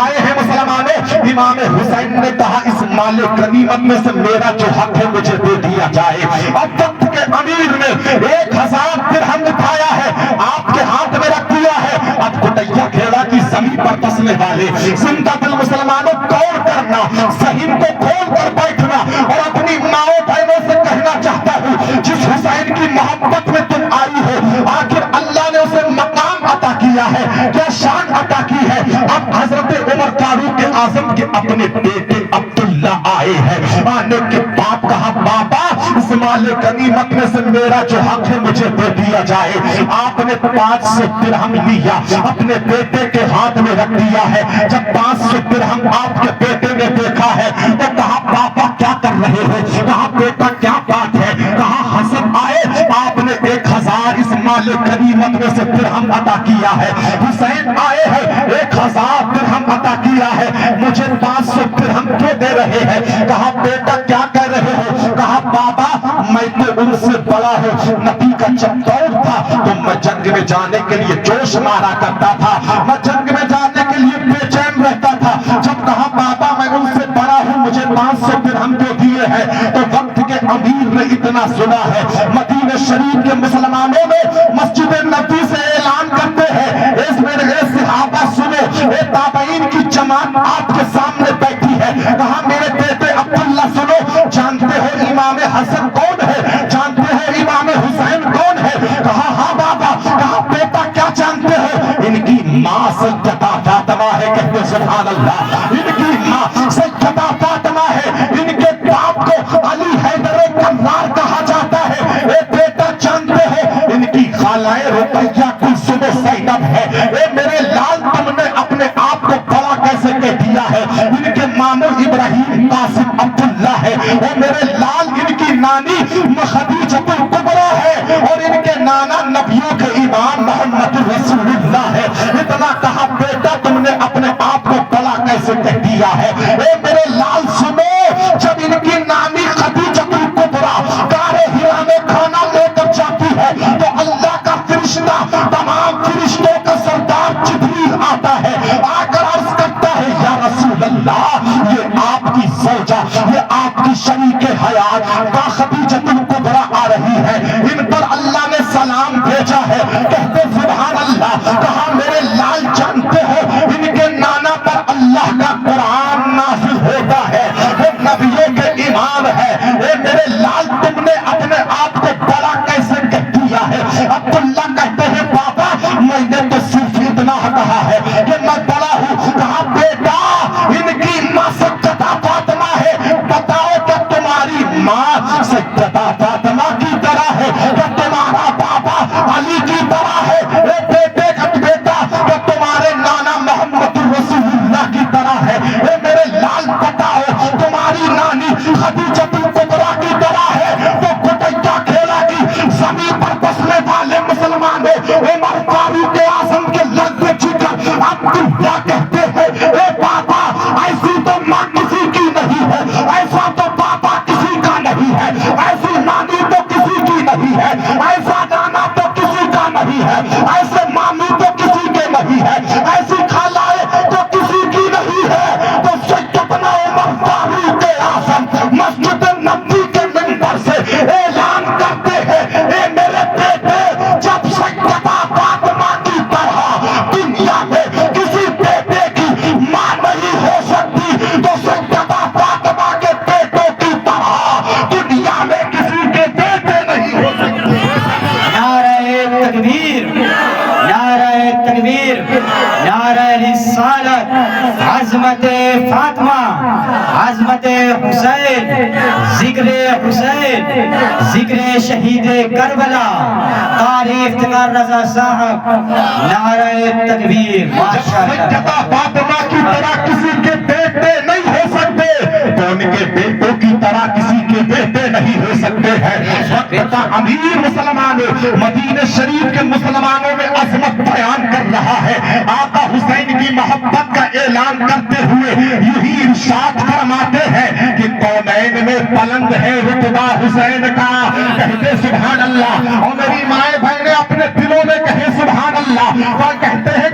آئے ہیں مسلمانوں، امام حسین نے کہا اس مال غنیمت میں سے میرا جو حق ہے مجھے دے دیا جائے۔ اب وقت کے امیر نے 1000 درہم اٹھایا ہے، آپ کے ہاتھ میں رکھ دیا ہے۔ اب کٹیا کھیڑا کی زمین پر بسنے والے زندہ دل مسلمانوں کون کرنا، ذہن کو کھول کر بیٹھنا اور اپنی ماؤں بہنوں سے کہنا چاہتا ہوں جس حسین کی محبت میں تم آئی ہو، آخر اللہ نے اسے مقام عطا کیا ہے، کیا شان عطا کی ہے۔ اب حضرت عمر فاروق اعظم کے اپنے بیٹے عبداللہ آئے ہیں، آنے کے بعد کہا بابا اس مال غنیمت میں سے میرا جو حق ہے مجھے دے دیا جائے۔ آپ نے 500 درہم لیا، اپنے بیٹے کے ہاتھ میں رکھ دیا ہے۔ جب 500 درہم آپ کے بیٹے نے دیکھا ہے تو کہا بابا کیا کر رہے ہو، کہا بیٹا کیا بات ہے، کہا حسن آئے آپ نے 1000 اس مال غنیمت میں سے درہم عطا کیا ہے، حسین آئے ہیں 1000 درہم عطا کیا ہے، مجھے 500 درہم کیوں دے رہے ہیں۔ کہا بیٹا کیا کہہ رہے ہو، کہا بابا میں تو ان سے بڑا ہوں، نبی کا جب دور تھا تو میں جنگ میں جانے کے لیے جوش مارا کرتا تھا، میں جنگ میں جانے کے لیے بے چین رہتا تھا۔ جب کہا بابا میں ان سے بڑا ہوں مجھے 500 درہم کیوں دیے ہیں، تو وقت کے امیر نے اتنا سنا ہے، مدینہ شریف کے مسلمانوں میں مسجد نبی سے اعلان کرتے ہیں اس میرے صحابہ سنو، اے تابعین کی جماعت آپ کے سامنے بیٹھی ہے، کہا میرے بیٹے عبداللہ سنو، جانتے ہو امام حسن کون ہے، جانتے ہو امام حسین کون ہے، کہا ہاں بابا، کہا بیٹا کیا جانتے ہو، ان کی ماں سیدہ فاطمہ ہے، کہتے سبحان اللہ، ان کی ماں سیدہ فاطمہ ہے، ان کے باپ کو علی حیدر کرار کہا جاتا ہے، اے بیٹا جانتے ہو ان کی خالائے رقیہ کلثوم زینب ہے، اے میرے لال تم نے اپنے آپ کو بڑا کیسے کہہ دیا ہے، ان کے ماموں ابراہیم قاسم عبداللہ ہے، اے میرے لال ان کی نانی خدیجہ الکبریٰ ہے، اور ان کے نانا نبیوں کے امام محمد رسول اللہ ہے۔ اتنا کہا بیٹا تم نے اپنے آپ کو بڑا کیسے کہہ دیا ہے، اے میرے لال سنو، جب ان کی نانی خدیجہ الکبریٰ غار ہرا میں کھانا لے کر جاتی ہے تو اللہ کا فرشتہ تمام فرشتوں کا سردار جبریل آتا ہے، آ کر عرض کرتا ہے یا رسول اللہ یہ آپ کی زوجہ، یہ آپ کی شریک حیات با خدیجہ الکبریٰ آ رہی ہے، ان پر اللہ نے سلام بھیجا ہے، کہتے سبحان اللہ، کہا میرے لال جانتے ہو ان کے نانا پر اللہ کا قرآن نازل ہوتا ہے، وہ نبیوں کے امام ہے، اے میرے لال تم نے اپنے آپ کو بڑا کیسے کہہ دیا ہے۔ عبداللہ کہتے ہیں بابا میں نے تو صرف اتنا کہا ہے کہ میں بڑا ہوں، کہا بیٹا ان کی ماں سیدہ فاطمہ ہے، بتاؤ کہ تمہاری ماں سیدہ فاطمہ کی طرح ہے کہ تمہارا بابا علی کی طرح ہے، اے بیٹے کا بیٹا کہ تمہارے نانا محمد رسول اللہ کی طرح ہے، اے میرے لال بتاؤ تمہاری نانی خدیجہ الکبریٰ کی طرح ہے، وہ کٹیا کھیلا کی زمین پر بسنے والے مسلمانوں عمر فاروق اعظم کے لذ جگر عبداللہ کہتے ہیں اے بابا ایسی تو ماں کسی کی نہیں ہے، ایسا تو بابا کسی کا نہیں ہے، ایسی نانی تو کسی کی نہیں ہے، ایسا نانا تو کسی کا نہیں ہے، ایسے مامی تو کسی کے نہیں ہے، ایسی خالائے تو کسی کی نہیں ہے، تو سیدنا عمر فاروق اعظم مسجد نبی کے منبر سے اعلان کرتے ہیں اے میرے بیٹے جب سیدہ فاطمہ کی طرح دنیا میں کسی بیٹے کی ماں نہیں ہو سکتی تو سیدہ فاطمہ کے بیٹوں کی طرح دنیا میں کسی کے بیٹے نہیں ہو سکتے۔ نعرہ تکبیر، نعرہ تکبیر، نعرہ رسالت، عظمت فاطمہ، عظمت حسین، ذکر حسین، ذکر شہید کربلا، قاری افتخار رضا صاحب، نعرہ تکبیر۔ سیدہ فاطمہ کی طرح کسی کے بیٹے نہیں ہو سکتے تو ان کے بیٹوں کی طرح کسی کے بیٹے نہیں ہو سکتے ہیں۔ وقت کا امیر مسلمانوں مدینہ شریف کے مسلمانوں میں عظمت بیان کر رہا ہے، آقا حسین کی محبت کا اعلان کرتے ہوئے یہی ارشاد فرماتے ہیں کہ کونین میں بلند ہے رتبہ حسین کا، کہتے سبحان اللہ، اور میری مائیں بہنیں اپنے دلوں میں کہیں سبحان اللہ، اور کہتے ہیں